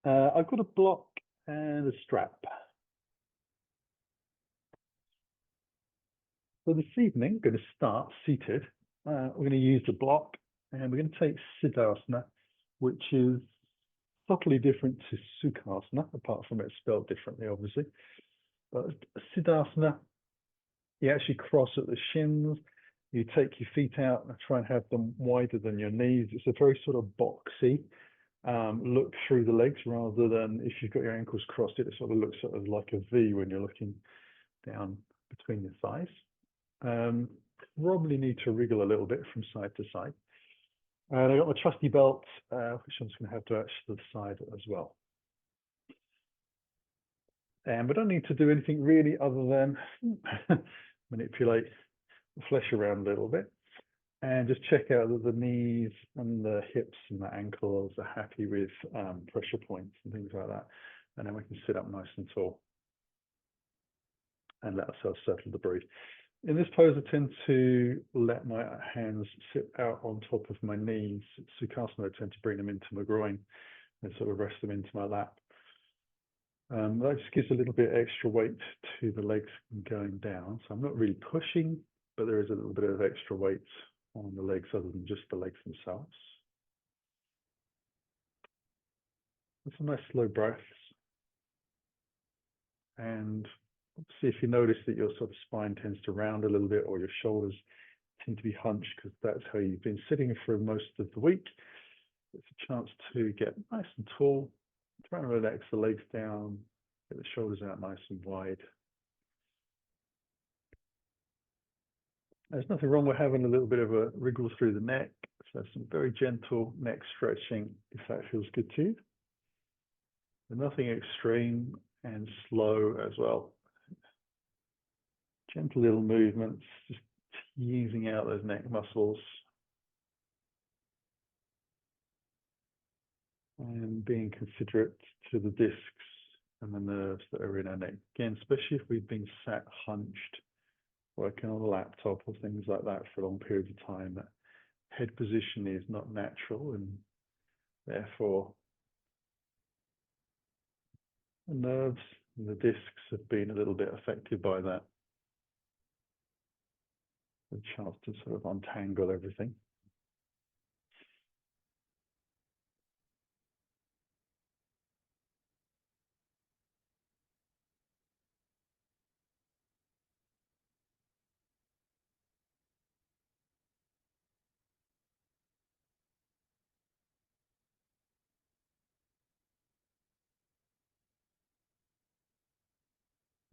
I've got a block and a strap. So this evening, I'm going to start seated. We're going to use the block and we're going to take Siddhasana, which is subtly different to Sukhasana, apart from it's spelled differently, obviously. But Siddhasana, you actually cross at the shins, you take your feet out and try and have them wider than your knees. It's a very sort of boxy look through the legs rather than if you've got your ankles crossed, it sort of looks sort of like a V when you're looking down between your thighs. Probably need to wriggle a little bit from side to side. And I got my trusty belt, which I'm just going to have to attach to the side as well. And we don't need to do anything really other than manipulate the flesh around a little bit and just check out that the knees and the hips and the ankles are happy with pressure points and things like that. And then we can sit up nice and tall and let ourselves settle to breathe. In this pose, I tend to let my hands sit out on top of my knees. Sukhasana, I tend to bring them into my groin and sort of rest them into my lap. That just gives a little bit extra weight to the legs going down. So I'm not really pushing, but there is a little bit of extra weight on the legs other than just the legs themselves. With some nice slow breaths. And see if you notice that your sort of spine tends to round a little bit or your shoulders tend to be hunched because that's how you've been sitting for most of the week. It's a chance to get nice and tall, try and relax the legs down, get the shoulders out nice and wide. There's nothing wrong with having a little bit of a wriggle through the neck. So some very gentle neck stretching if that feels good to you. But nothing extreme and slow as well. Gentle little movements, just teasing out those neck muscles. And being considerate to the discs and the nerves that are in our neck. Again, especially if we've been sat hunched, working on a laptop or things like that for long periods of time, that head position is not natural and therefore the nerves and the discs have been a little bit affected by that. A chance to sort of untangle everything.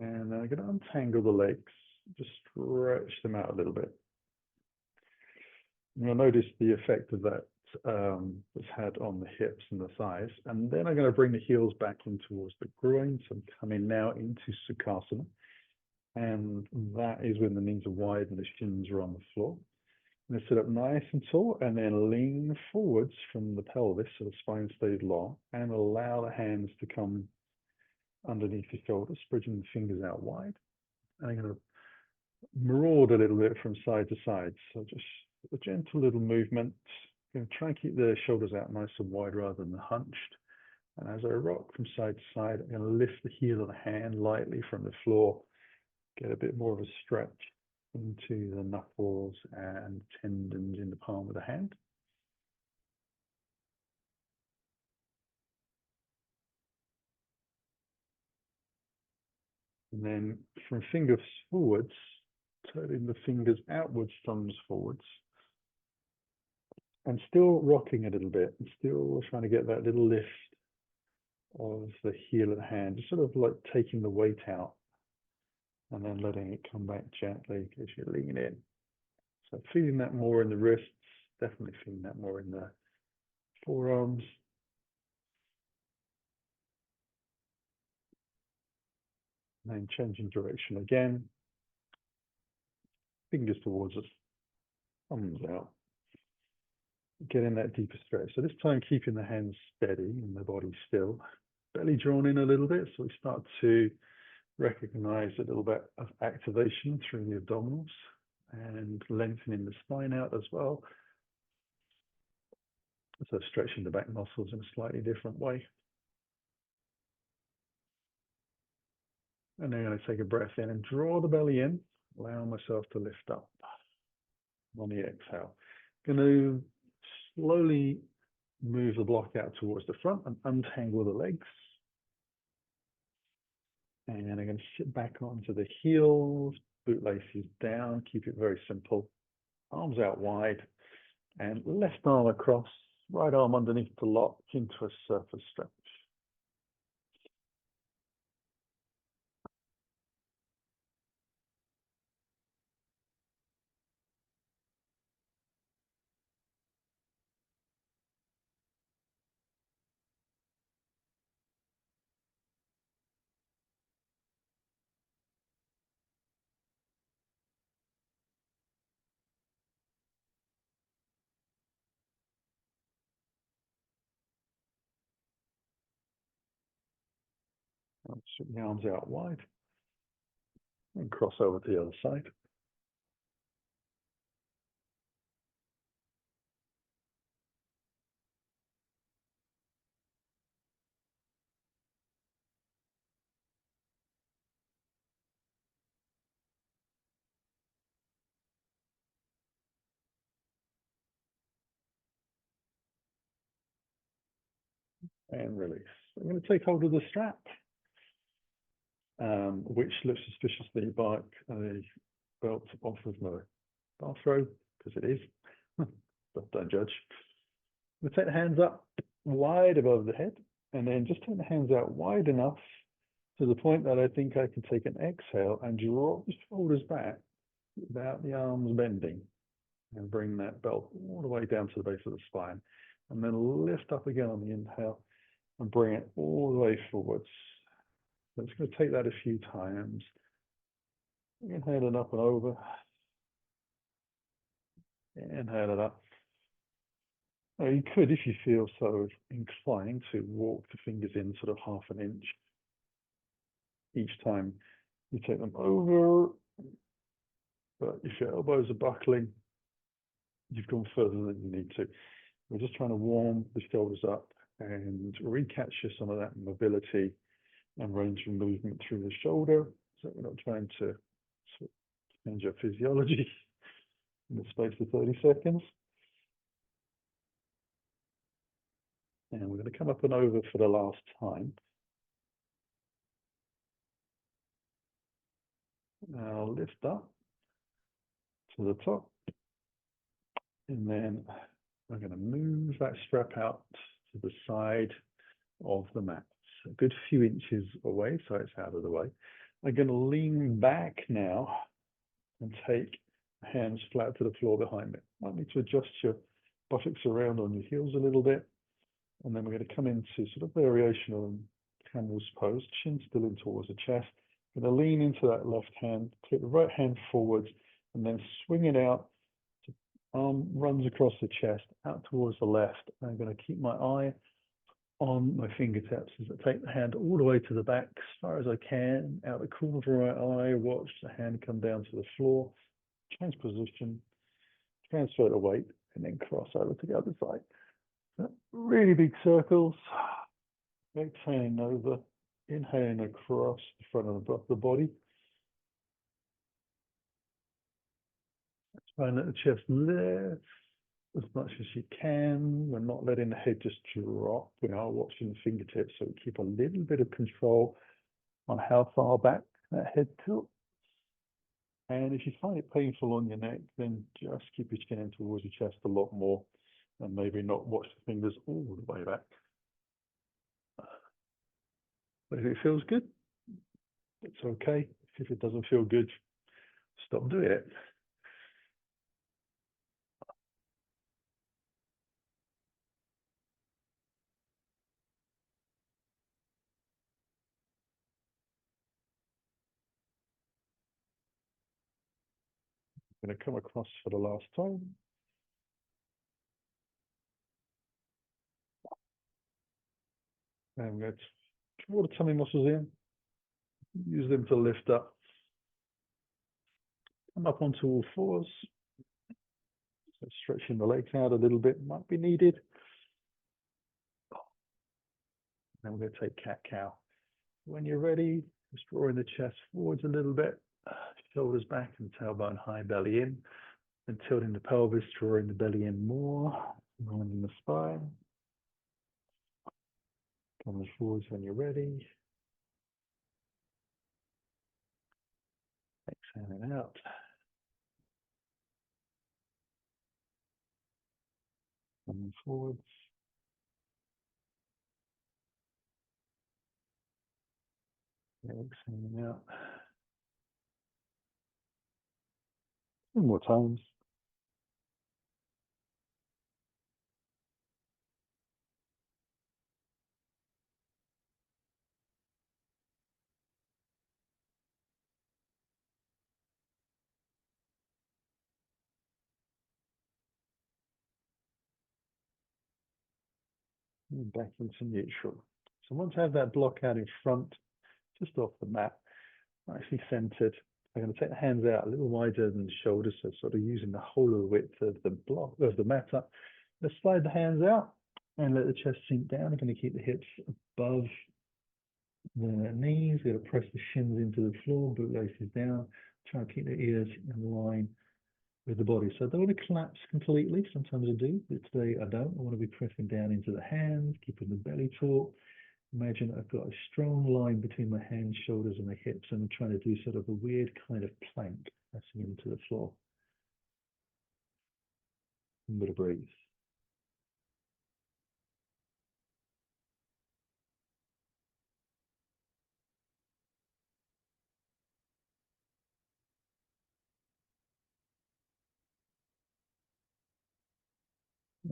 And then I'm going to untangle the legs, just stretch them out a little bit. And you'll notice the effect of that it's had on the hips and the thighs. And then I'm going to bring the heels back in towards the groin. So I'm coming now into Sukhasana. And that is when the knees are wide and the shins are on the floor. I'm going to sit up nice and tall and then lean forwards from the pelvis so the spine stays long and allow the hands to come underneath the shoulders, spreading the fingers out wide. And I'm going to maraud a little bit from side to side. So just a gentle little movement. I'm going to try and keep the shoulders out nice and wide rather than hunched. And as I rock from side to side, I'm going to lift the heel of the hand lightly from the floor, get a bit more of a stretch into the knuckles and tendons in the palm of the hand. And then from fingers forwards, turning the fingers outwards, thumbs forwards. And still rocking a little bit, and still trying to get that little lift of the heel of the hand, just sort of like taking the weight out and then letting it come back gently as you lean in. So feeling that more in the wrists, definitely feeling that more in the forearms. And then changing direction again. Fingers towards us, thumbs out. Getting that deeper stretch. So this time keeping the hands steady and the body still. Belly drawn in a little bit, so we start to recognize a little bit of activation through the abdominals and lengthening the spine out as well. So stretching the back muscles in a slightly different way. And then I'm going to take a breath in and draw the belly in, allow myself to lift up on the exhale. Going to slowly move the block out towards the front and untangle the legs. And I'm going to sit back onto the heels, bootlaces down, keep it very simple. Arms out wide and left arm across, right arm underneath the lock into a surface stretch. Sit the arms out wide and cross over to the other side. And release. I'm going to take hold of the strap, which looks suspiciously like a belt off of my bathrobe, because it is, but don't judge. We'll take the hands up wide above the head, and then just take the hands out wide enough to the point that I think I can take an exhale and drop the shoulders back without the arms bending, and bring that belt all the way down to the base of the spine, and then lift up again on the inhale and bring it all the way forwards. So it's going to take that a few times. Inhale it up and over. Inhale it up. Now you could, if you feel so inclined, to walk the fingers in sort of half an inch each time you take them over. But if your elbows are buckling, you've gone further than you need to. We're just trying to warm the shoulders up and recapture some of that mobility and range of movement through the shoulder, so we're not trying to change our physiology in the space of 30 seconds. And we're going to come up and over for the last time. Now lift up to the top, and then we're going to move that strap out to the side of the mat, a good few inches away, so it's out of the way. I'm going to lean back now and take hands flat to the floor behind me. Might need to adjust your buttocks around on your heels a little bit. And then we're going to come into sort of variational camel's pose, chin still in towards the chest. I'm going to lean into that left hand, take the right hand forwards, and then swing it out. Arm runs across the chest, out towards the left. I'm going to keep my eye on my fingertips as I take the hand all the way to the back as far as I can, out the corner of my eye, watch the hand come down to the floor, change position, transfer the weight, and then cross over to the other side. So really big circles, exhaling over, inhaling across the front of the body. Try and let the chest lift as much as you can. We're not letting the head just drop. We are watching the fingertips, so we keep a little bit of control on how far back that head tilts. And if you find it painful on your neck, then just keep your chin in towards your chest a lot more, and maybe not watch the fingers all the way back. But if it feels good, it's okay. If it doesn't feel good, stop doing it. I'm going to come across for the last time. And I'm going to draw the tummy muscles in, use them to lift up. Come up onto all fours. So stretching the legs out a little bit might be needed. And we're going to take cat-cow. When you're ready, Just drawing the chest forwards a little bit, shoulders back and tailbone high, belly in. And tilting the pelvis, drawing the belly in more, rounding the spine. Coming forwards when you're ready. Exhaling out. Coming forwards. Exhaling out. 2 more times. And back into neutral. So once I have that block out in front, just off the mat, nicely centered, I'm going to take the hands out a little wider than the shoulders, so sort of using the whole of the width of the block of the mat up. Let's slide the hands out and let the chest sink down. I'm going to keep the hips above the knees. We're going to press the shins into the floor, bootlaces down. Try and keep the ears in line with the body. So I don't want to collapse completely. Sometimes I do, but today I don't. I want to be pressing down into the hands, keeping the belly taut. Imagine I've got a strong line between my hands, shoulders, and the hips, and I'm trying to do sort of a weird kind of plank pressing into the floor. A bit of breathe.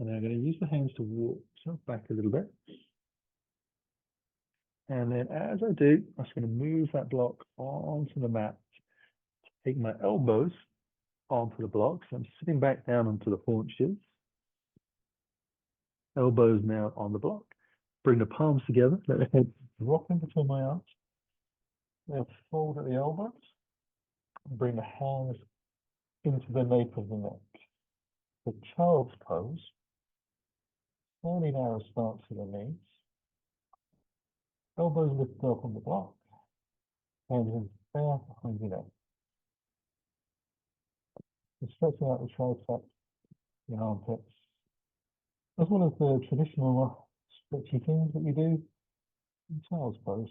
And I'm going to use the hands to walk myself back a little bit. And then as I do, I'm just going to move that block onto the mat, take my elbows onto the block. So I'm sitting back down onto the haunches. Elbows now on the block. Bring the palms together, let the head drop in between my arms. Now fold at the elbows. Bring the hands into the nape of the neck. The child's pose. Fairly narrow stance to the knees. Elbows lifted up on the block. Hands in fair behind your neck. And stretching out the tricep, the armpits, as well as the traditional stretchy things that we do in child's pose.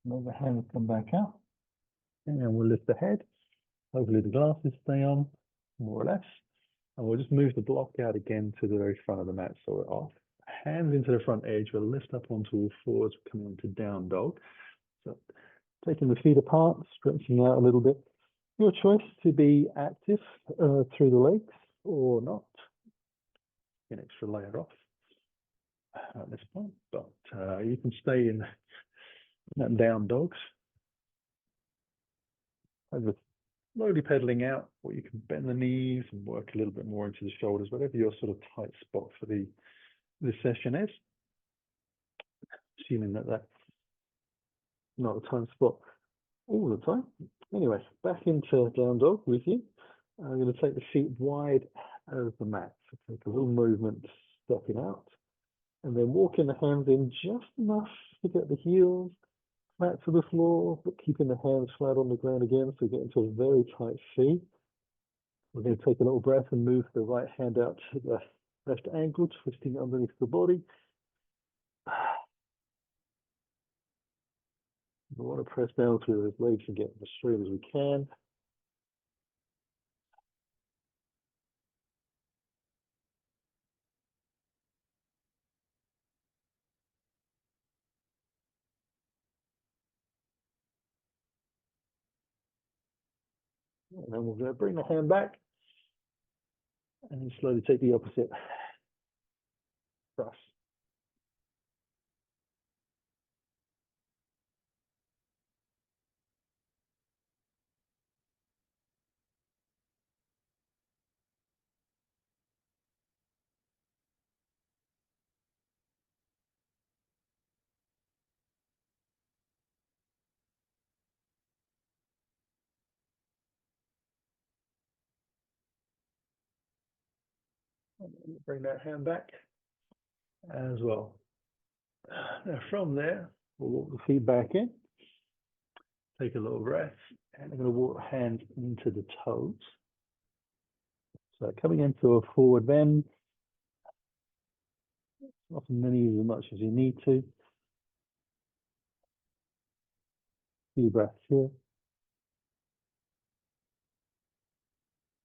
Let the hands come back out. And we'll lift the head. Hopefully the glasses stay on, more or less. And we'll just move the block out again to the very front of the mat so we're off. Hands into the front edge, we'll lift up onto all fours, coming into down dog. So taking the feet apart, stretching out a little bit. Your choice to be active through the legs or not. An extra layer off at this point, but you can stay in that down dogs. Over slowly pedaling out, or you can bend the knees and work a little bit more into the shoulders, whatever your sort of tight spot for the session is. Assuming that that's not a time spot all the time. Anyway, back into down dog with you. I'm going to take the feet wide as the mat. So take a little movement stepping out. And then walking the hands in just enough to get the heels flat to the floor, but keeping the hands flat on the ground again, so you get into a very tight C. We're going to take a little breath and move the right hand out to the left ankle, twisting underneath the body. We want to press down through those legs and get as straight as we can. And then we're going to bring the hand back and then slowly take the opposite thrust. Bring that hand back as well. Now from there, we'll walk the feet back in. Take a little breath, and I'm going to walk the hands into the toes. So coming into a forward bend, soften the knees as much as you need to. Few breaths here.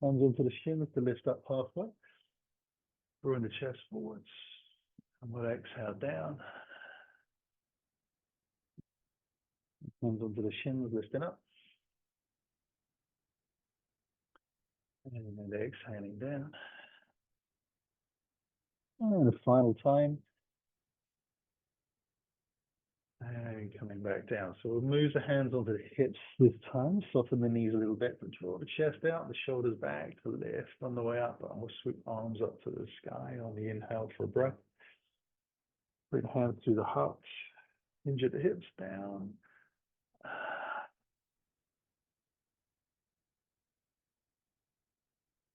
Hands into the shins to lift up halfway. Drawing the chest forwards. And we'll exhale down. Hands onto the shins, lifting up. And then exhaling down. And a final time. And coming back down. So we'll move the hands onto the hips this time. Soften the knees a little bit, but draw the chest out, the shoulders back to lift on the way up. And we'll sweep arms up to the sky on the inhale for a breath. Bring the hands through the heart. Hinge at the hips down.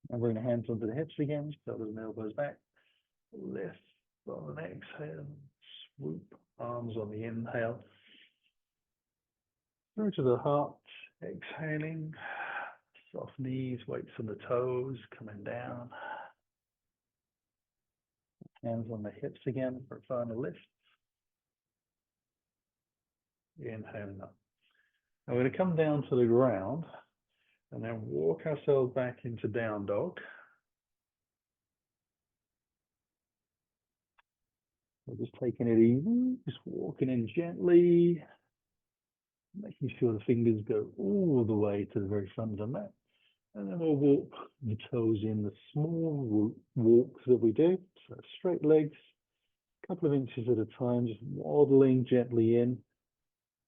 And bring the hands onto the hips again. Shoulders and elbows back. Lift on an exhale. Swoop. Arms on the inhale. Through to the heart. Exhaling. Soft knees, weights on the toes, coming down. Hands on the hips again for a final lift. Inhaling up. Now we're going to come down to the ground and then walk ourselves back into down dog. We're just taking it easy, just walking in gently, making sure the fingers go all the way to the very front of the mat. And then we'll walk the toes in the small walks that we do. So straight legs, a couple of inches at a time, just waddling gently in.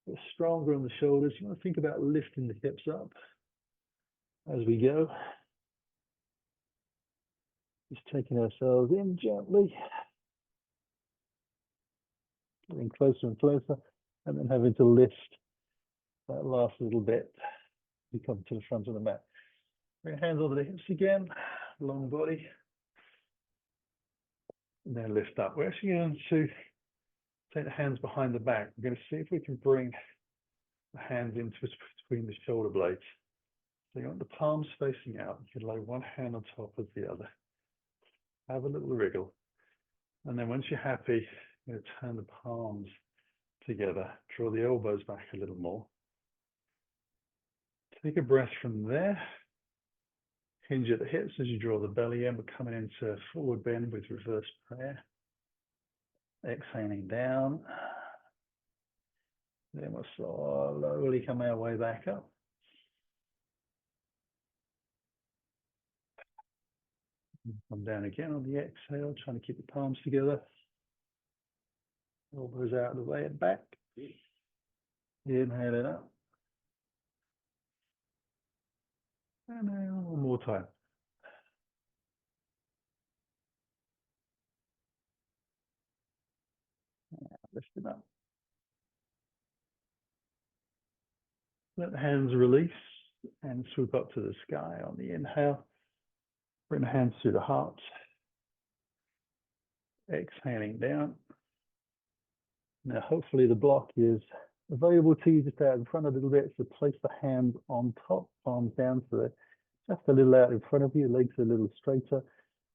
Get stronger on the shoulders. You want to think about lifting the hips up as we go. Just taking ourselves in gently. Getting closer and closer, and then having to lift that last little bit to come to the front of the mat. Bring hands over the hips again, long body. And then lift up. We're actually going to take the hands behind the back. We're going to see if we can bring the hands into between the shoulder blades. So you want the palms facing out. You can lay one hand on top of the other. Have a little wriggle. And then once you're happy, you're going to turn the palms together. Draw the elbows back a little more. Take a breath from there. Hinge at the hips as you draw the belly in. We're coming into forward bend with reverse prayer. Exhaling down. Then we'll slowly come our way back up. Come down again on the exhale, trying to keep the palms together. Elbows out of the way and back. Inhale it up. And now one more time. Lift it up. Let the hands release and swoop up to the sky on the inhale. Bring the hands through the heart. Exhaling down. Now, hopefully the block is available to you just out in front a little bit. So place the hands on top, palms down to the just a little out in front of you, legs a little straighter.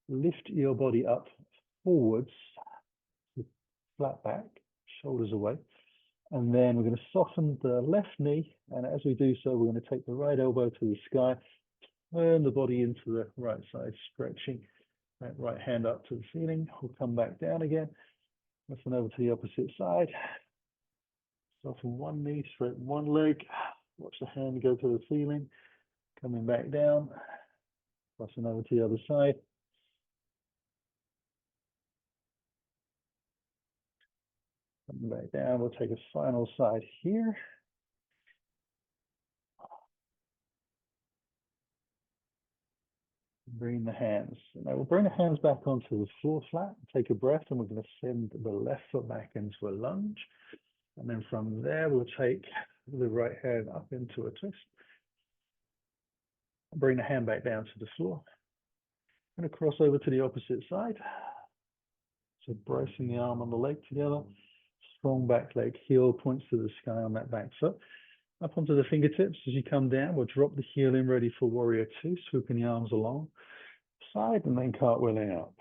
Lift your body up forwards, flat back, shoulders away. And then we're going to soften the left knee. And as we do so, we're going to take the right elbow to the sky, turn the body into the right side, stretching that right hand up to the ceiling. We'll come back down again. Listen over to the opposite side. Soften one knee, straighten one leg. Watch the hand go to the ceiling. Coming back down. Crossing over to the other side. Coming back down. We'll take a final side here. Bring the hands. Now we'll bring the hands back onto the floor flat. Take a breath, and we're going to send the left foot back into a lunge. And then from there, we'll take the right hand up into a twist. Bring the hand back down to the floor. I'm going to cross over to the opposite side. So bracing the arm on the leg together. Strong back leg, heel points to the sky on that back foot. Up onto the fingertips as you come down. We'll drop the heel in ready for warrior two, swooping the arms along. Side and then cartwheeling up.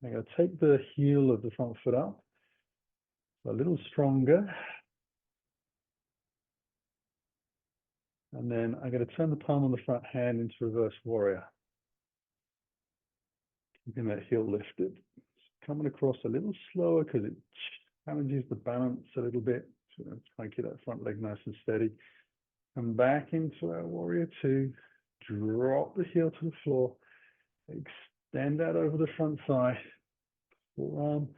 I'm going to take the heel of the front foot up. A little stronger. And then I'm going to turn the palm on the front hand into reverse warrior. Keeping that heel lifted. Coming across a little slower because it challenges the balance a little bit. So try and keep that front leg nice and steady. Come back into our warrior two. Drop the heel to the floor. Extend out over the front thigh. Forearm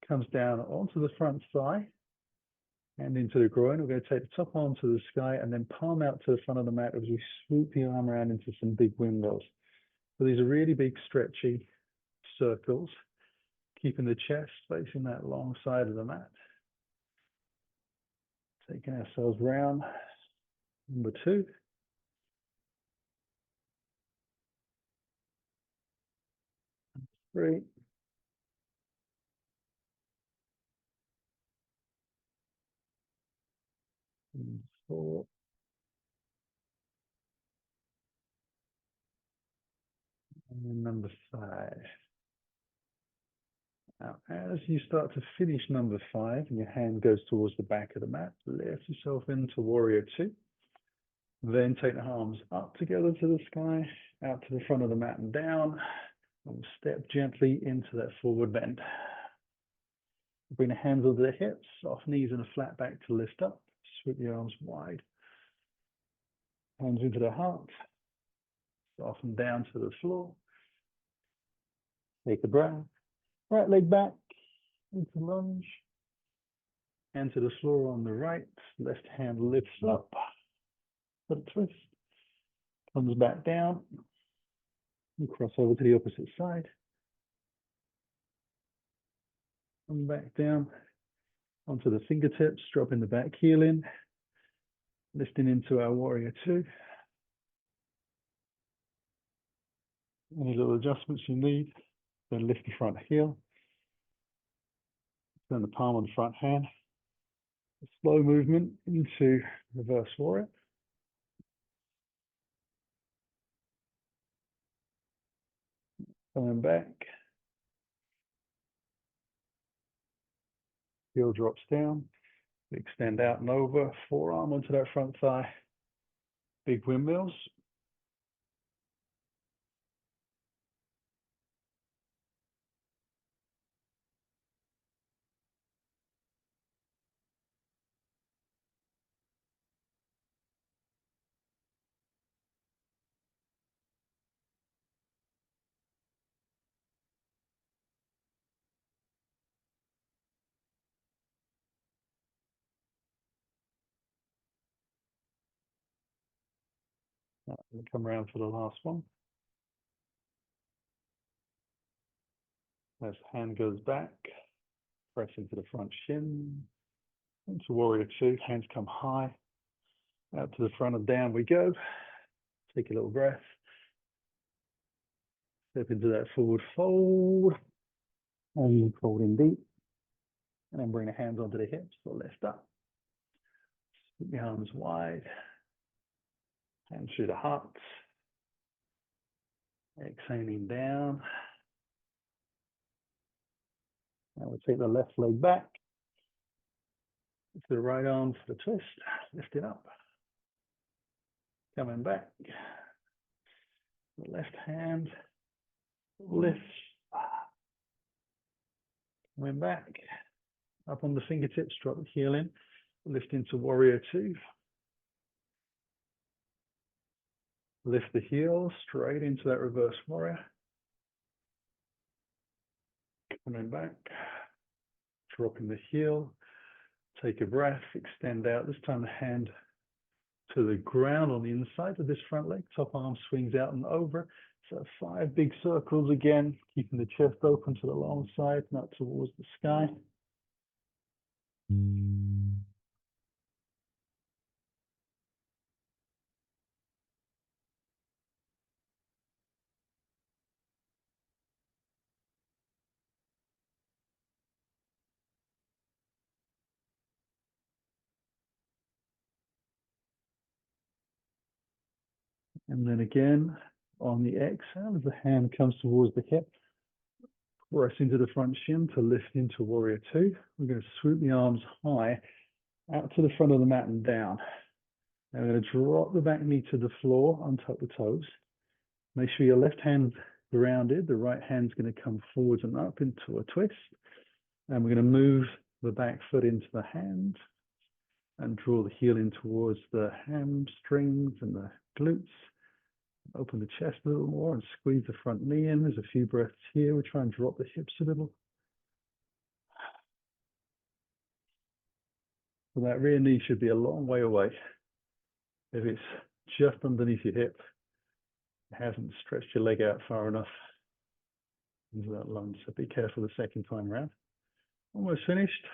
comes down onto the front thigh and into the groin. We're going to take the top arm to the sky and then palm out to the front of the mat as we swoop the arm around into some big windmills. So these are really big stretchy circles, keeping the chest facing that long side of the mat. Taking ourselves round. Number two. Three. And four. And then number five. Now, as you start to finish number five and your hand goes towards the back of the mat, lift yourself into warrior two. Then take the arms up together to the sky, out to the front of the mat and down. And step gently into that forward bend. Bring the hands over the hips, soft knees and a flat back to lift up. Sweep the arms wide. Hands into the heart. Soften down to the floor. Take a breath. Right leg back into lunge. Hand to the floor on the right. Left hand lifts up. For the twist. Comes back down. You cross over to the opposite side. Come back down onto the fingertips, dropping the back heel in. Lifting into our warrior two. Any little adjustments you need, then lift the front heel. Turn the palm on the front hand. A slow movement into reverse warrior. Coming back. Heel drops down. Extend out and over. Forearm onto that front thigh. Big windmills. And come around for the last one. As hand goes back, press into the front shin. Into warrior two, hands come high. Out to the front and down we go. Take a little breath. Step into that forward fold. And you fold in deep. And then bring the hands onto the hips, so lift up. Put the arms wide. Hands through the heart. Exhaling down. And we'll take the left leg back. To the right arm for the twist. Lift it up. Coming back. The left hand lifts. Coming back. Up on the fingertips, drop the heel in. Lift into warrior two. Lift the heel straight into that reverse warrior. Coming back. Dropping the heel. Take a breath. Extend out. This time the hand to the ground on the inside of this front leg. Top arm swings out and over. So 5 big circles again. Keeping the chest open to the long side, not towards the sky. And then again, on the exhale, as the hand comes towards the hip, press into the front shin to lift into warrior two. We're going to swoop the arms high out to the front of the mat and down. Now we're going to drop the back knee to the floor, untuck the toes. Make sure your left hand's grounded. The right hand's going to come forwards and up into a twist. And we're going to move the back foot into the hand and draw the heel in towards the hamstrings and the glutes. Open the chest a little more and squeeze the front knee in. There's a few breaths here. We try and drop the hips a little. So that rear knee should be a long way away. If it's just underneath your hip, it hasn't stretched your leg out far enough into that lunge. So be careful the second time around. Almost finished.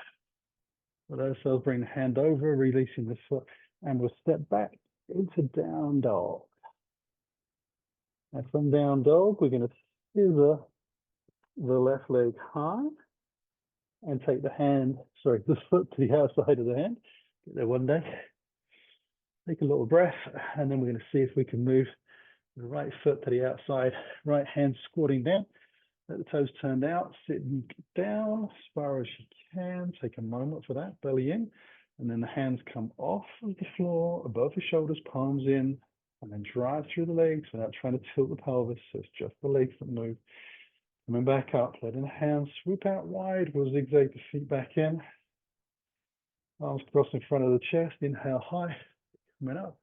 Let ourselves bring the hand over, releasing the foot, and we'll step back into down dog. And from down dog, we're going to scissor the left leg high and take the foot to the outside of the hand. Get there one day. Take a little breath, and then we're going to see if we can move the right foot to the outside, right hand squatting down. Let the toes turned out, sitting down as far as you can. Take a moment for that, belly in, and then the hands come off of the floor, above the shoulders, palms in, and then drive through the legs without trying to tilt the pelvis. So it's just the legs that move. Coming back up, letting the hands swoop out wide. We'll zigzag the feet back in. Arms crossed in front of the chest. Inhale high, coming up.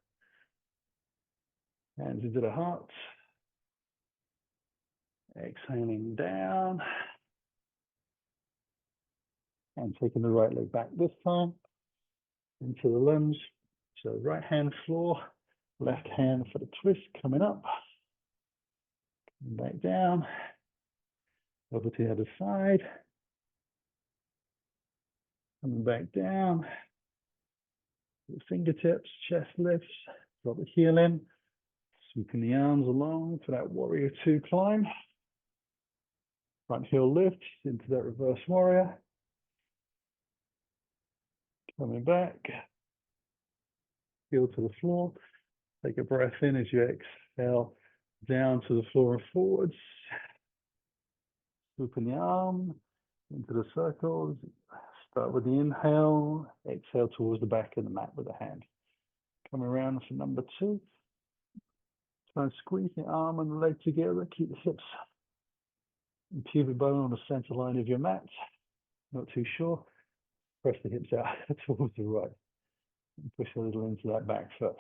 Hands into the heart. Exhaling down. And taking the right leg back this time into the lunge. So right hand floor, left hand for the twist, coming up. Back down. Over to the other side. Coming back down. The fingertips, chest lifts. Drop the heel in. Sweeping the arms along for that warrior two climb. Front heel lift into that reverse warrior. Coming back. Heel to the floor. Take a breath in as you exhale down to the floor and forwards. Swooping the arm into the circles. Start with the inhale. Exhale towards the back of the mat with the hand. Coming around for number two. Try and squeeze the arm and the leg together. Keep the hips and pubic bone on the center line of your mat. Not too sure. Press the hips out towards the right. And push a little into that back foot.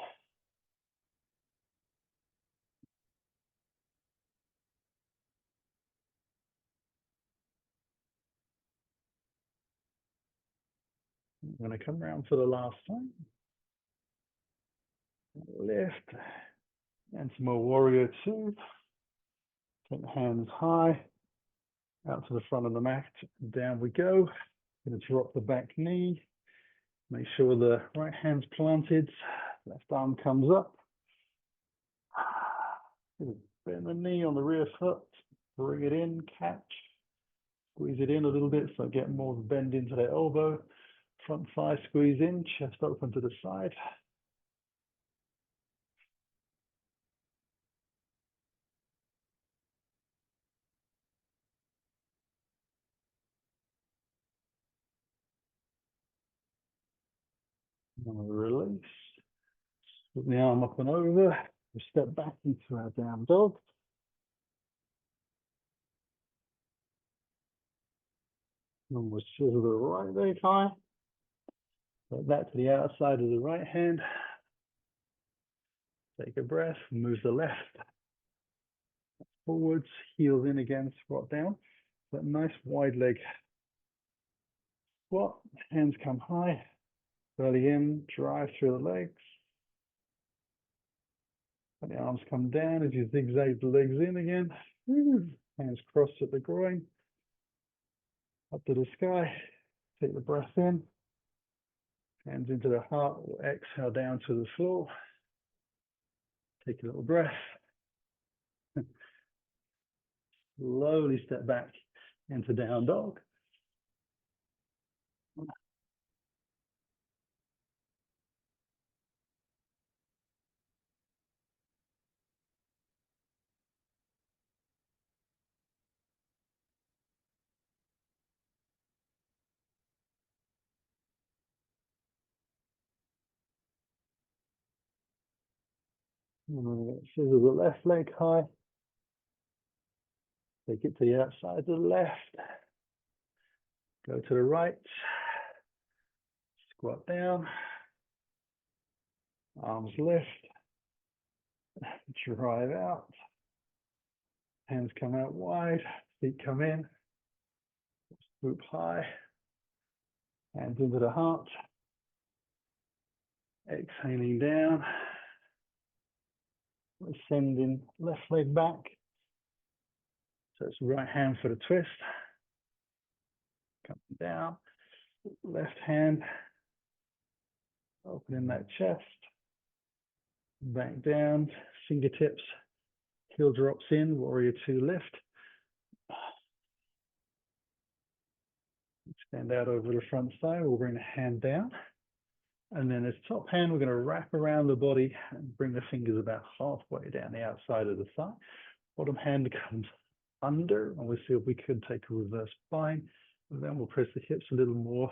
I'm going to come around for the last time. Lift. And some more warrior two. Take the hands high. Out to the front of the mat. Down we go. Going to drop the back knee. Make sure the right hand's planted. Left arm comes up. Bend the knee on the rear foot. Bring it in. Catch. Squeeze it in a little bit so I get more bend into the elbow. Front thigh squeeze in. Chest open to the side. And release. Put the arm up and over. We step back into our down dog. And we'll scissor the right leg high. Put that to the outside of the right hand. Take a breath. Move the left forwards. Heels in again. Squat down. That nice wide leg squat. Hands come high. Belly in. Drive through the legs. And the arms come down as you zigzag the legs in again. Hands crossed at the groin. Up to the sky. Take the breath in. Hands into the heart. We'll exhale down to the floor. Take a little breath. Slowly step back into down dog. And then we're going to scissor the left leg high. Take it to the outside to the left. Go to the right. Squat down. Arms lift. Drive out. Hands come out wide. Feet come in. Swoop high. Hands into the heart. Exhaling down. Sending left leg back. So it's right hand for the twist. Coming down. Left hand. Opening that chest. Back down. Fingertips. Heel drops in. Warrior two lift. Extend out over the front side. We'll bring the hand down. And then as top hand, we're going to wrap around the body and bring the fingers about halfway down the outside of the thigh. Bottom hand comes under, and we'll see if we could take a reverse bind. And then we'll press the hips a little more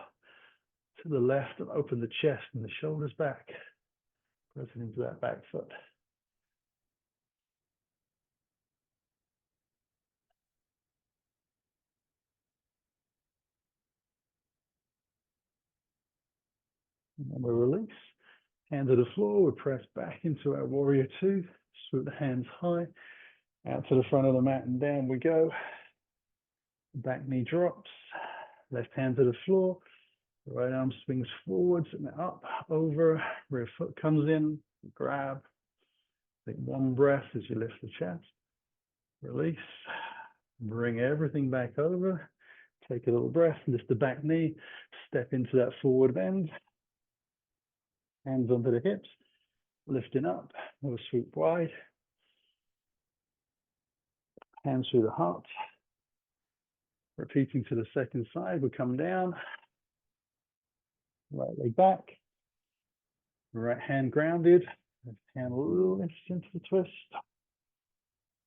to the left and open the chest and the shoulders back. Pressing into that back foot. And then we release. Hand to the floor, we press back into our warrior two. Swoop the hands high. Out to the front of the mat and down we go. Back knee drops. Left hand to the floor. Right arm swings forwards and up, over. Rear foot comes in. Grab. Take one breath as you lift the chest. Release. Bring everything back over. Take a little breath. Lift the back knee. Step into that forward bend. Hands onto the hips. Lifting up. We'll swoop wide. Hands through the heart. Repeating to the second side, we come down. Right leg back. Right hand grounded. Left hand lifts into the twist.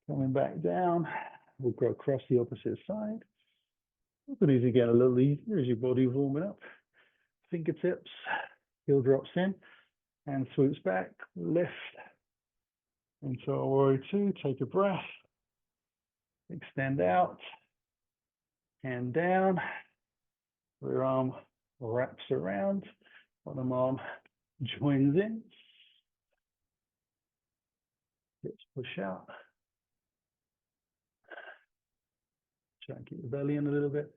Coming back down. We'll go across the opposite side. Open these again a little easier as your body warming up. Fingertips. Heel drops in. Hand swoops back. Lift. Into our warrior two. Take a breath. Extend out. Hand down. Rear arm wraps around. Bottom arm joins in. Hips push out. Try and keep the belly in a little bit.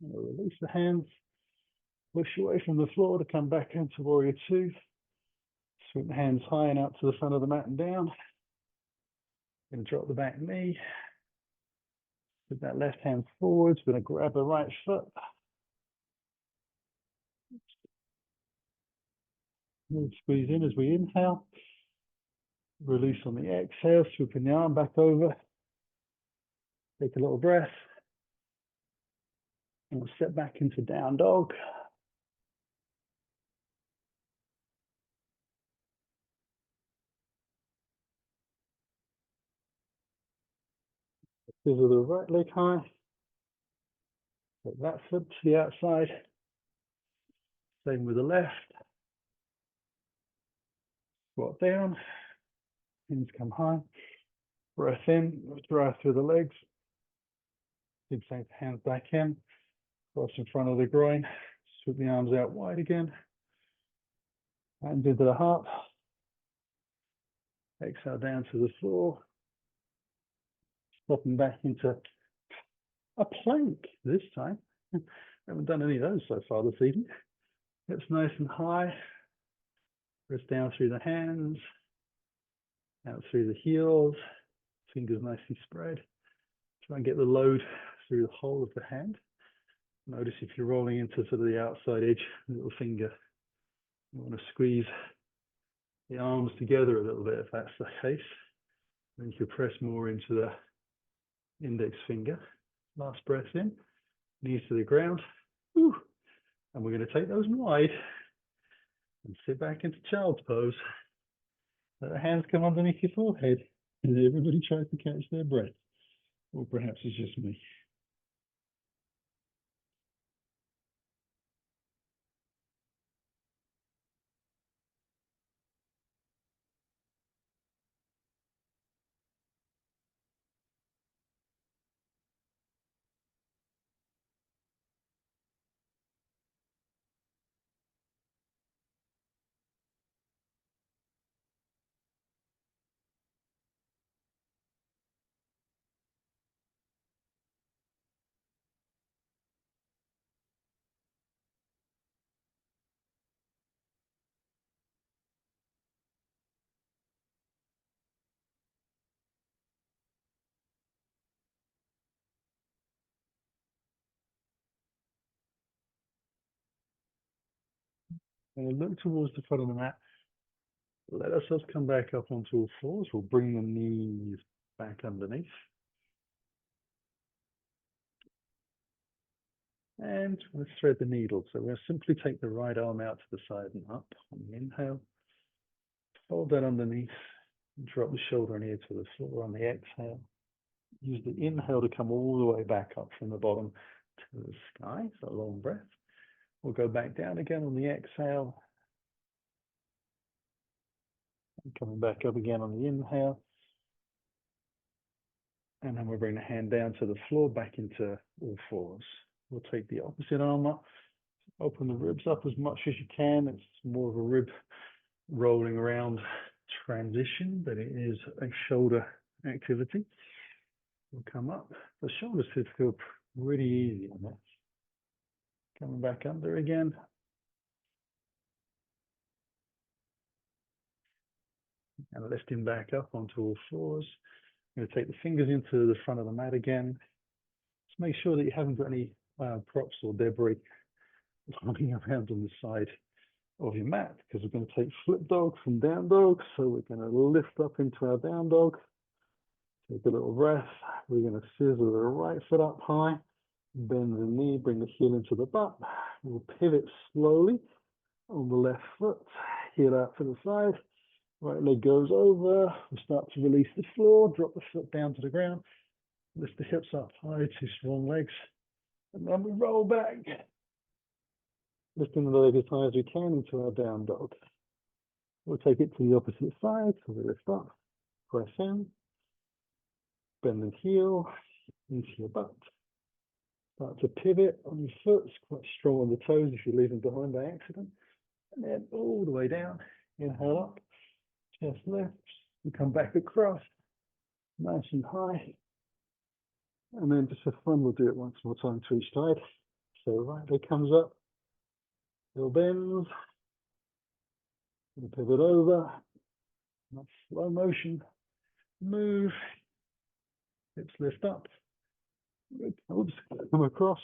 And we'll release the hands. Push away from the floor to come back into warrior two. Swoop the hands high and out to the front of the mat and down. Going to drop the back knee. Put that left hand forwards. We're going to grab the right foot. And squeeze in as we inhale. Release on the exhale. Swooping the arm back over. Take a little breath. And we'll step back into down dog. Scissor the right leg high. Take that foot to the outside. Same with the left. Squat down. Hands come high. Breath in. Drive through the legs. Big same hands back in. Cross in front of the groin. Swoop the arms out wide again. Hands into the heart. Exhale down to the floor. Stopping back into a plank this time. Haven't done any of those so far this evening. Hips nice and high. Press down through the hands. Out through the heels. Fingers nicely spread. Try and get the load through the whole of the hand. Notice if you're rolling into sort of the outside edge, little finger. You want to squeeze the arms together a little bit if that's the case. Then you can press more into the index finger. Last breath in, knees to the ground. Whew. And we're going to take those wide and sit back into child's pose. Let the hands come underneath your forehead as everybody tries to catch their breath. Or perhaps it's just me. And look towards the front of the mat. Let ourselves come back up onto all fours. We'll bring the knees back underneath. And let's thread the needle. So we're going to simply take the right arm out to the side and up on the inhale. Hold that underneath. Drop the shoulder and ear to the floor on the exhale. Use the inhale to come all the way back up from the bottom to the sky. So a long breath. We'll go back down again on the exhale. And coming back up again on the inhale. And then we'll bring the hand down to the floor, back into all fours. We'll take the opposite arm up. Open the ribs up as much as you can. It's more of a rib rolling around transition, but it is a shoulder activity. We'll come up. The shoulders should feel pretty easy on this. Coming back under again. And lifting back up onto all fours. I'm going to take the fingers into the front of the mat again. Just make sure that you haven't got any props or debris lying around on the side of your mat, because we're going to take flip dog from down dog. So we're going to lift up into our down dog. Take a little breath. We're going to scissor the right foot up high, bend the knee, bring the heel into the butt. We'll pivot slowly on the left foot, heel out to the side. Right leg goes over. We'll start to release the floor, drop the foot down to the ground, lift the hips up high, 2 strong legs, and then we roll back, lifting the leg as high as we can into our down dog. We'll take it to the opposite side, so we lift up, press in, bend the heel into your butt. Start to pivot on your foot, it's quite strong on the toes if you leave them behind by accident. And then all the way down, inhale up, chest lifts, we come back across, nice and high. And then just for fun, we'll do it once more time to each side. So right leg comes up, heel bends, and pivot over, nice slow motion, move, hips lift up, oops, come across,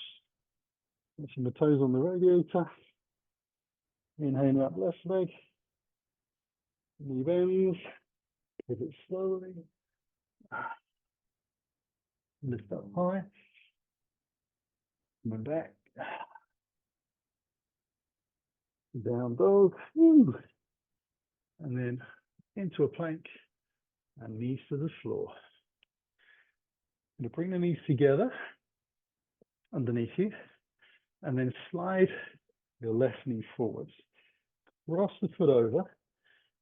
touching the toes on the radiator, inhaling up left leg, knee bends, pivot slowly, lift up high, coming back, down dog, and then into a plank and knees to the floor. I'm going to bring the knees together underneath you and then slide your left knee forwards. Cross the foot over.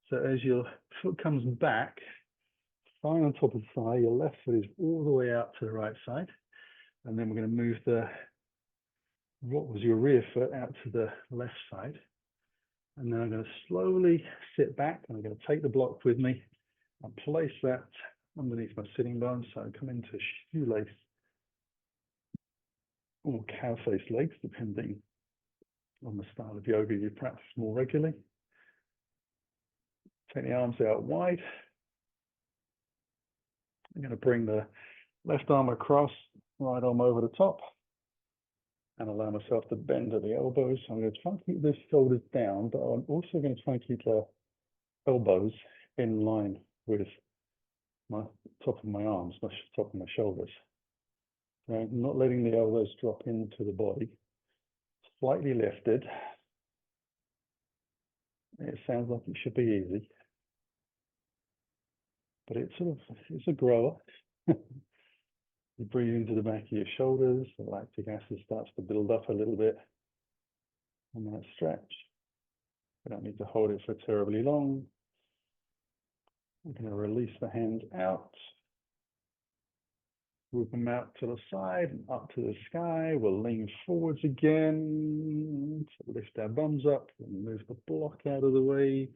So as your foot comes back, thigh on top of the thigh, your left foot is all the way out to the right side. And then we're going to move what was your rear foot out to the left side. And then I'm going to slowly sit back and I'm going to take the block with me and place that underneath my sitting bone. So I come into shoelace or cow face legs, depending on the style of yoga you practice more regularly. Take the arms out wide. I'm going to bring the left arm across, right arm over the top, and allow myself to bend at the elbows. I'm going to try and keep the shoulders down, but I'm also going to try and keep the elbows in line with my top of my arms, my top of my shoulders. So not letting the elbows drop into the body. Slightly lifted. It sounds like it should be easy, but it's a grower. You breathe into the back of your shoulders, the lactic acid starts to build up a little bit on that stretch. We don't need to hold it for terribly long. I'm going to release the hands out. Move them out to the side and up to the sky. We'll lean forwards again. So lift our bums up and move the block out of the way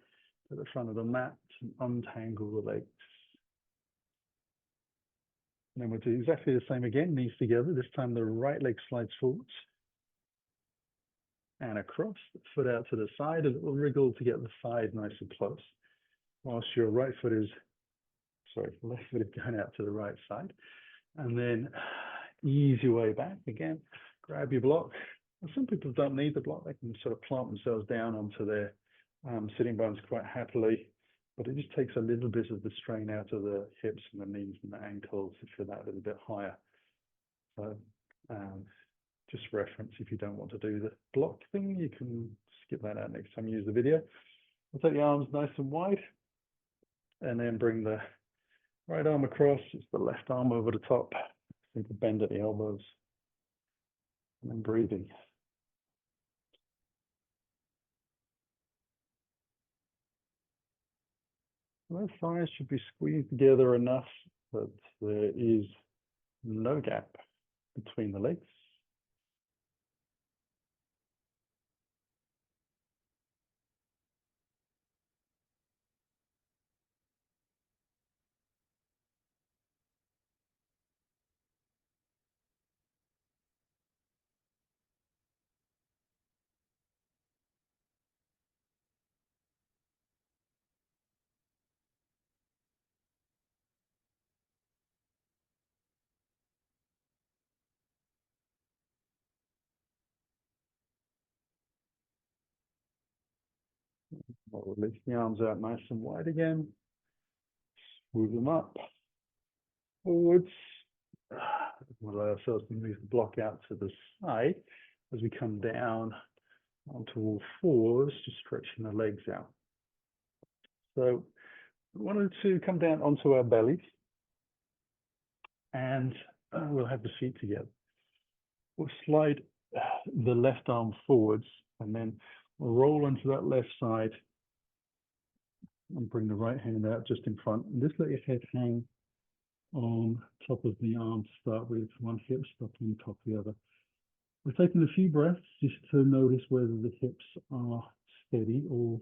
to the front of the mat and untangle the legs. And then we'll do exactly the same again, knees together. This time the right leg slides forwards and across, the foot out to the side, a little wriggle to get the side nice and close. Whilst your left foot is going out to the right side. And then ease your way back again, grab your block, Some people don't need the block. They can sort of plant themselves down onto their sitting bones quite happily, but it just takes a little bit of the strain out of the hips and the knees and the ankles if you're that a little bit higher. So just reference, if you don't want to do the block thing, you can skip that out next time you use the video. I'll take the arms nice and wide and then bring the right arm across, just the left arm over the top. Simple bend at the elbows and then breathing. Those thighs should be squeezed together enough that there is no gap between the legs. I'll release the arms out nice and wide again. Move them up, forwards. We'll allow ourselves to move the block out to the side as we come down onto all fours, just stretching the legs out. So we wanted to come down onto our bellies and we'll have the feet together. We'll slide the left arm forwards and then we'll roll onto that left side and bring the right hand out just in front. And just let your head hang on top of the arm to start with, one hip stopping on top of the other. We're taking a few breaths just to notice whether the hips are steady or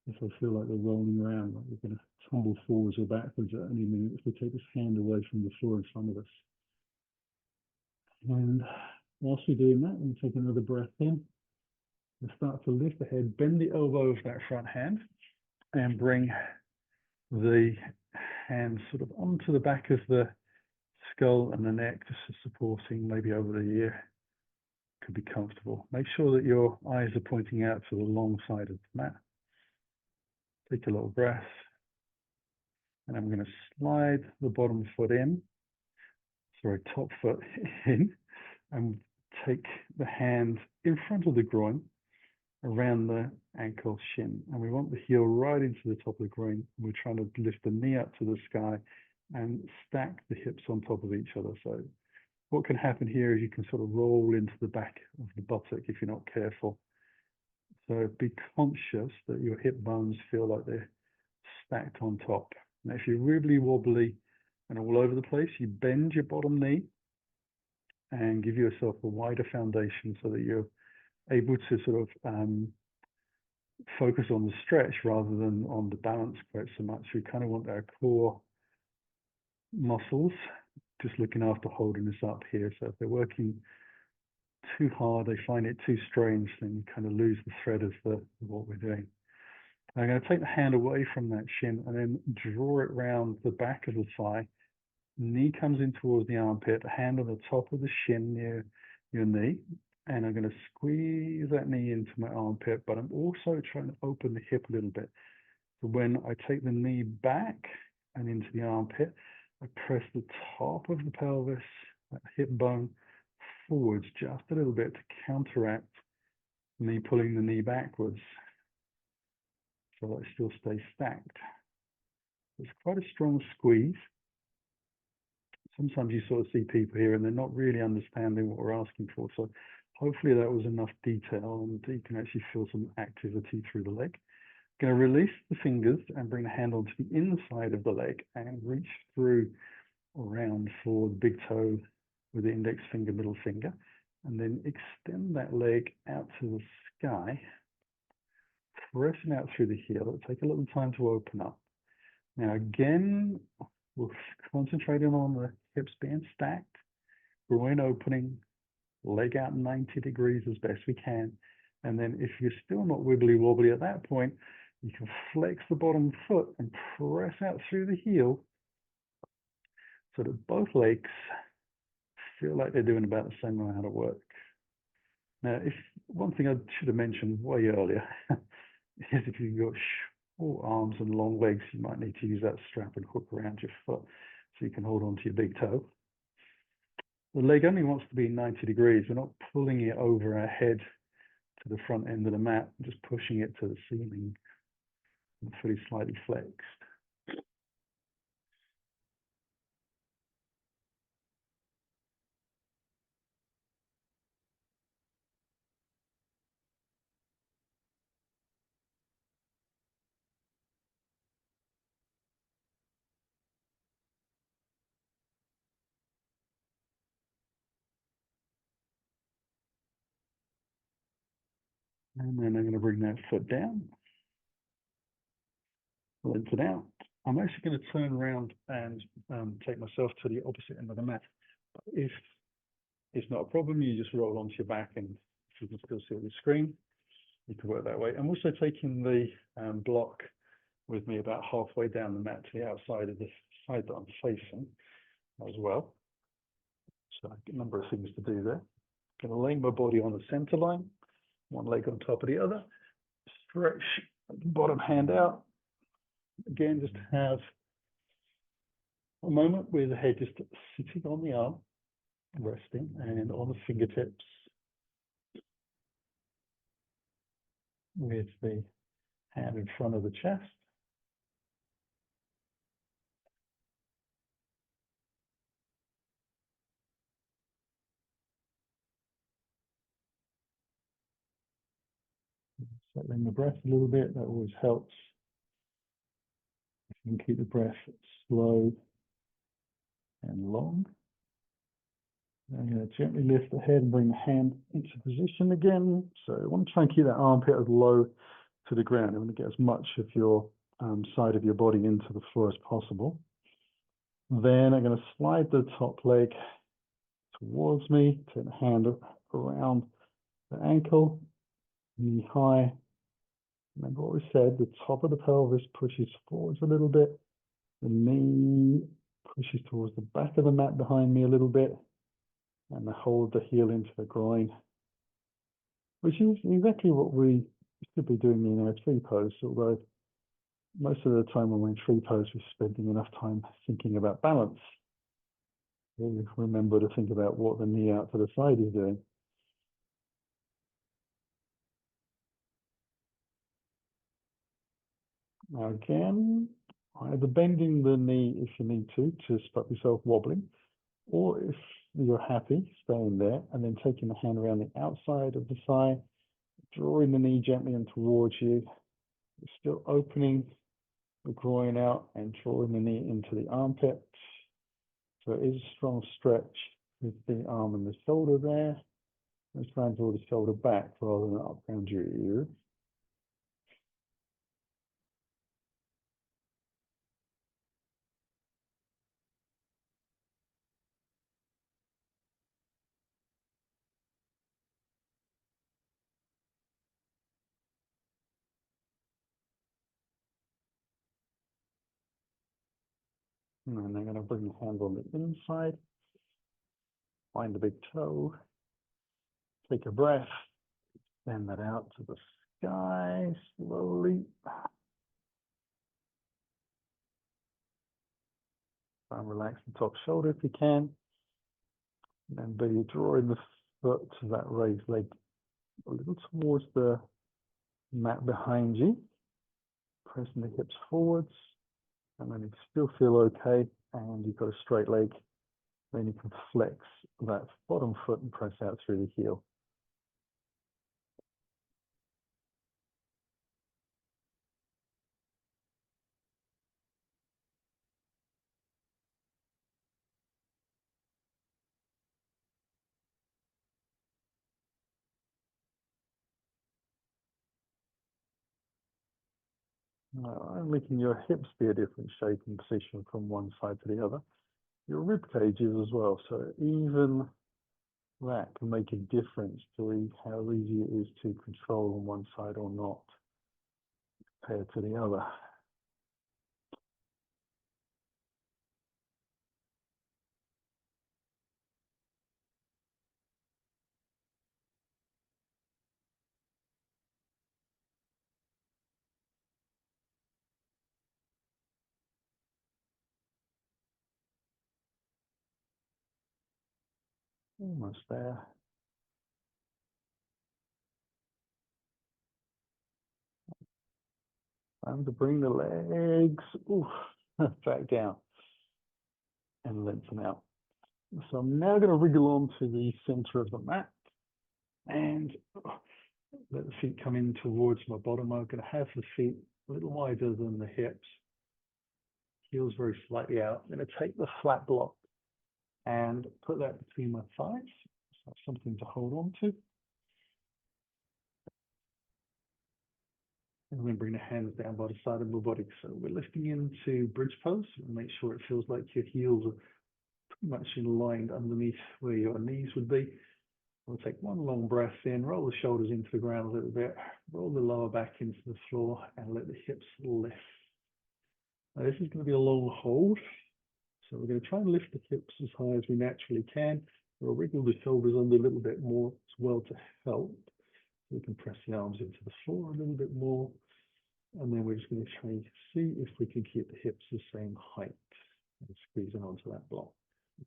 if I feel like they're rolling around, like we're going to tumble forwards or backwards at any minute if we take this hand away from the floor in front of us. And whilst we're doing that, we'll take another breath in. We'll start to lift the head, bend the elbow of that front hand, and bring the hand sort of onto the back of the skull and the neck, just supporting maybe over the ear. Could be comfortable. Make sure that your eyes are pointing out to the long side of the mat. Take a little breath. And I'm going to slide the bottom foot in, top foot in, and take the hand in front of the groin, around the ankle shin. And we want the heel right into the top of the groin. We're trying to lift the knee up to the sky and stack the hips on top of each other. So what can happen here is you can sort of roll into the back of the buttock if you're not careful. So be conscious that your hip bones feel like they're stacked on top. Now, if you're wibbly wobbly and all over the place, you bend your bottom knee and give yourself a wider foundation so that you're able to sort of focus on the stretch rather than on the balance quite so much. We kind of want our core muscles just looking after holding us up here. So if they're working too hard, they find it too strange, then you kind of lose the thread of what we're doing. I'm going to take the hand away from that shin and then draw it round the back of the thigh. Knee comes in towards the armpit, hand on the top of the shin near your knee. And I'm going to squeeze that knee into my armpit, but I'm also trying to open the hip a little bit. So when I take the knee back and into the armpit, I press the top of the pelvis, that hip bone, forwards just a little bit to counteract me pulling the knee backwards. So that I still stay stacked. It's quite a strong squeeze. Sometimes you sort of see people here and they're not really understanding what we're asking for. So hopefully that was enough detail and you can actually feel some activity through the leg. I'm going to release the fingers and bring the hand onto the inside of the leg and reach through around for the big toe with the index finger, middle finger, and then extend that leg out to the sky, pressing out through the heel. It'll take a little time to open up. Now again, we're concentrating on the hips being stacked, groin opening, leg out 90 degrees as best we can. And then if you're still not wibbly wobbly at that point, you can flex the bottom foot and press out through the heel so that both legs feel like they're doing about the same amount of work. Now, if one thing I should have mentioned way earlier is if you've got short arms and long legs, you might need to use that strap and hook around your foot so you can hold on to your big toe. The leg only wants to be 90 degrees. We're not pulling it over our head to the front end of the mat, just pushing it to the ceiling and fully slightly flexed. And then I'm going to bring that foot down, lengthen it out. I'm actually going to turn around and take myself to the opposite end of the mat. But if it's not a problem, you just roll onto your back, and if you can still see the screen, you can work that way. I'm also taking the block with me about halfway down the mat to the outside of the side that I'm facing as well. So a number of things to do there. I'm going to lay my body on the center line, one leg on top of the other, stretch the bottom hand out. Again, just have a moment with the head just sitting on the arm, resting, and on the fingertips, with the hand in front of the chest. Settling the breath a little bit, that always helps. If you can keep the breath slow and long. I'm going to gently lift the head and bring the hand into position again. So I want to try and keep that armpit as low to the ground. I want to get as much of your side of your body into the floor as possible. Then I'm going to slide the top leg towards me, take the hand around the ankle, knee high. Remember what we said, the top of the pelvis pushes forwards a little bit, the knee pushes towards the back of the mat behind me a little bit, and I hold the heel into the groin, which is exactly what we should be doing in our tree pose, although most of the time when we're in tree pose, we're spending enough time thinking about balance. We remember to think about what the knee out to the side is doing. Now again, either bending the knee if you need to stop yourself wobbling, or if you're happy, staying there, and then taking the hand around the outside of the thigh, drawing the knee gently in towards you, still opening the groin out and drawing the knee into the armpit. So it is a strong stretch with the arm and the shoulder there. Let's try and draw the shoulder back rather than up around your ear. And then I'm going to bring the hand on the inside, find the big toe, take a breath, send that out to the sky slowly. Try and relax the top shoulder if you can. And then be drawing the foot to that raised leg a little towards the mat behind you, pressing the hips forwards. And then if you still feel okay and you've got a straight leg, then you can flex that bottom foot and press out through the heel. Only can your hips be a different shape and position from one side to the other. Your rib cage is as well, so even that can make a difference to how easy it is to control on one side or not compared to the other. Almost there. Time to bring the legs back down and lengthen out. So I'm now going to wriggle on to the center of the mat and let the feet come in towards my bottom. I'm going to have the feet a little wider than the hips, heels very slightly out. I'm going to take the flat block and put that between my thighs. So that's something to hold on to. And then bring the hands down by the side of my body. So we're lifting into bridge pose. Make sure it feels like your heels are pretty much in line underneath where your knees would be. We'll take one long breath in, roll the shoulders into the ground a little bit, roll the lower back into the floor, and let the hips lift. Now this is going to be a long hold. So we're going to try and lift the hips as high as we naturally can. We'll wriggle the shoulders under a little bit more as well to help. We can press the arms into the floor a little bit more. And then we're just going to try and see if we can keep the hips the same height and squeezing onto that block.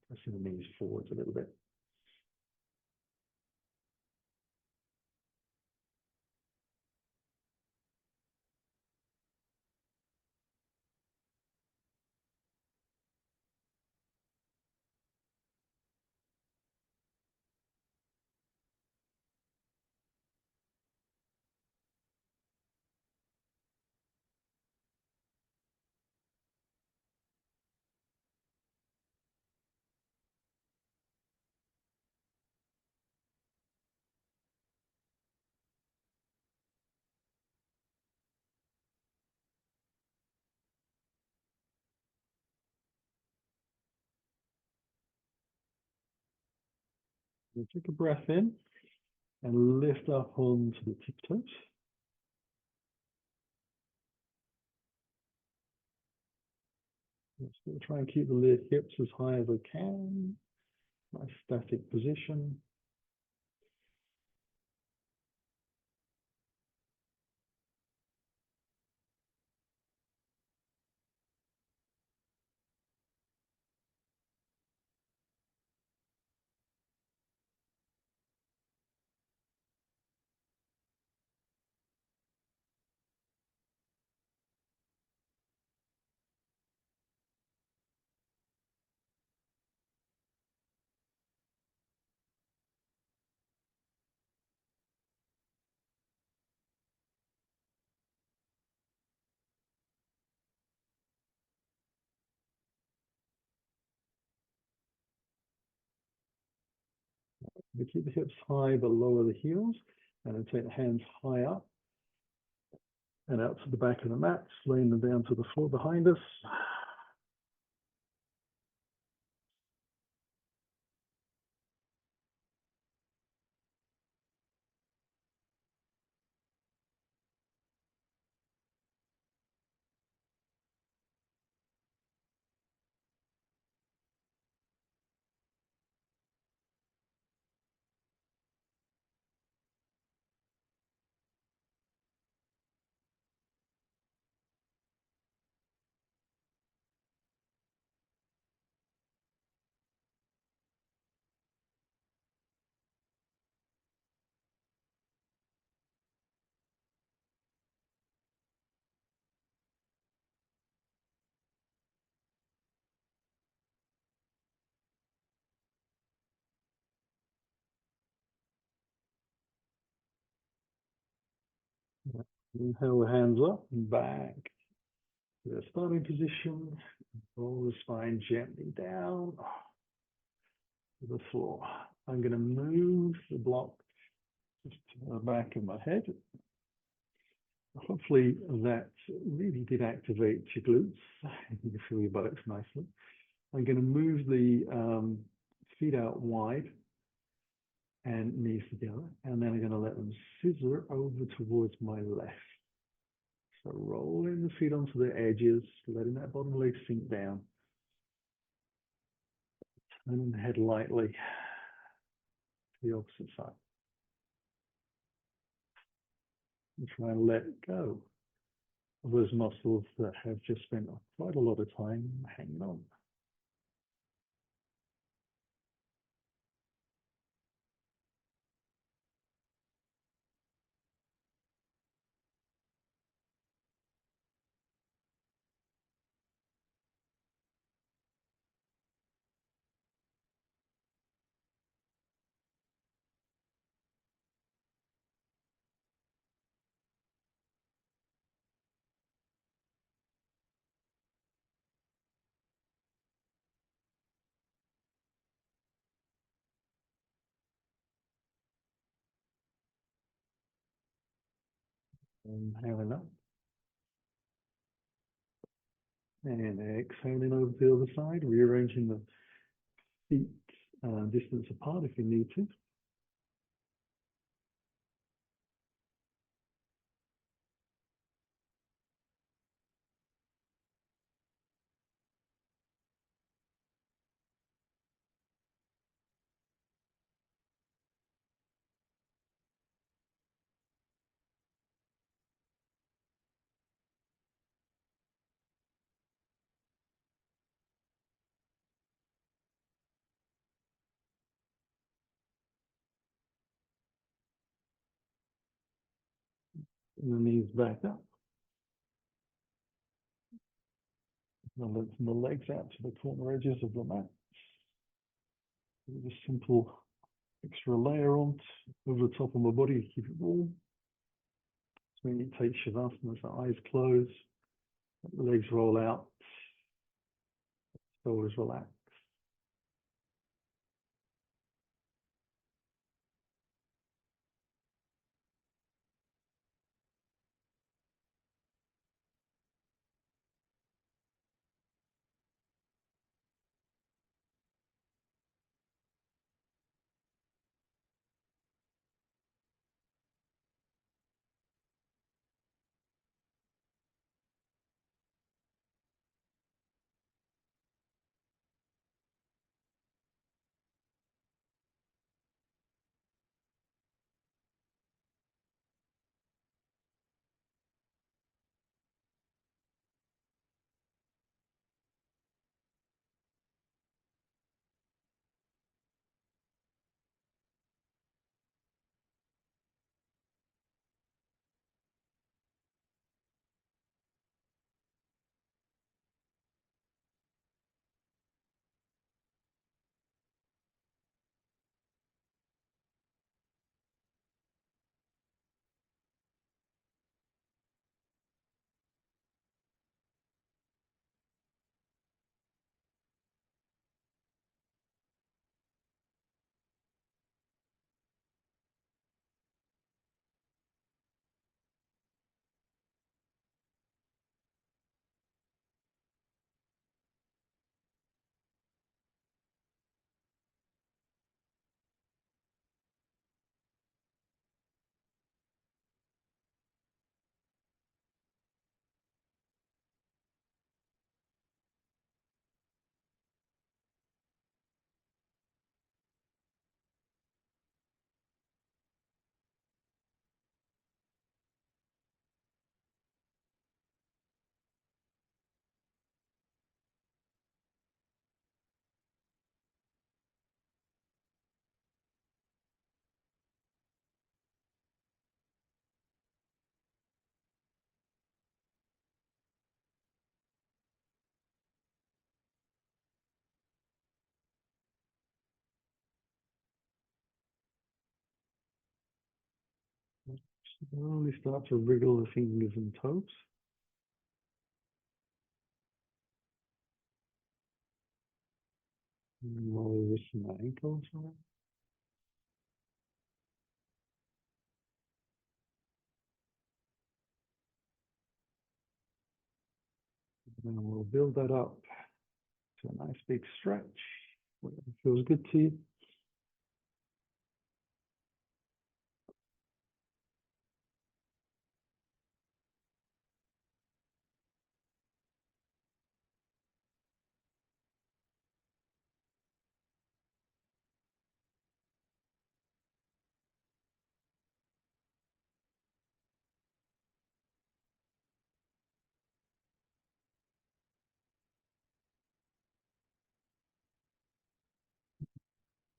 Pressing the knees forwards a little bit. We'll take a breath in and lift up onto the tiptoes. Let's try and keep the hips as high as I can. Nice static position. We keep the hips high but lower the heels, and then take the hands high up and out to the back of the mat, laying them down to the floor behind us. Inhale the hands up and back to the starting position. Roll the spine gently down to the floor. I'm going to move the block just to the back of my head. Hopefully that really did activate your glutes. You can feel your buttocks nicely. I'm going to move the feet out wide and knees together, and then I'm going to let them scissor over towards my left. So rolling the feet onto the edges, letting that bottom leg sink down. Turning the head lightly to the opposite side. And try and let go of those muscles that have just spent quite a lot of time hanging on. Inhaling up. And exhaling over to the other side, rearranging the feet distance apart if you need to. And the knees back up. And lengthen the legs out to the corner edges of the mat. With a simple extra layer on over the top of my body to keep it warm. So when you take Shavasana, the eyes close, the legs roll out, shoulders relax. Slowly start to wriggle the fingers and toes. Roll the wrists and the ankles around. And then we'll build that up to a nice big stretch. Whatever feels good to you.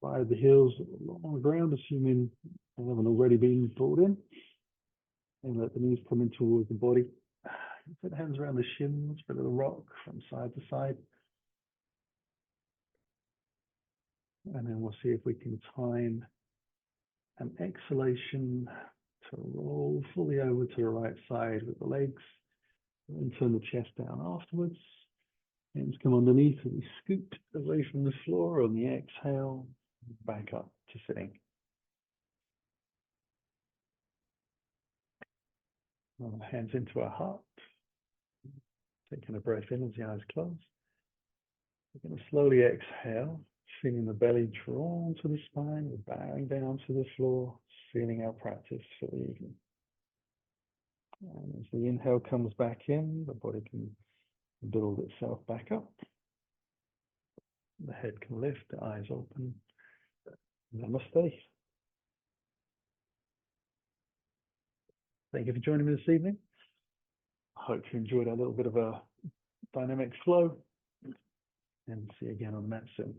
Slide the heels along the ground, assuming they haven't already been pulled in. And let the knees come in towards the body. Put the hands around the shins for a little rock from side to side. And then we'll see if we can time an exhalation to roll fully over to the right side with the legs. And turn the chest down afterwards. Hands come underneath and we scoot away from the floor on the exhale, back up to sitting. Hands into our heart. Taking a breath in as the eyes close. We're going to slowly exhale, feeling the belly drawn to the spine, we're bowing down to the floor, feeling our practice for the evening. And as the inhale comes back in, the body can build itself back up. The head can lift, the eyes open. Namaste. Thank you for joining me this evening. I hope you enjoyed a little bit of a dynamic flow, and see you again on the mat soon.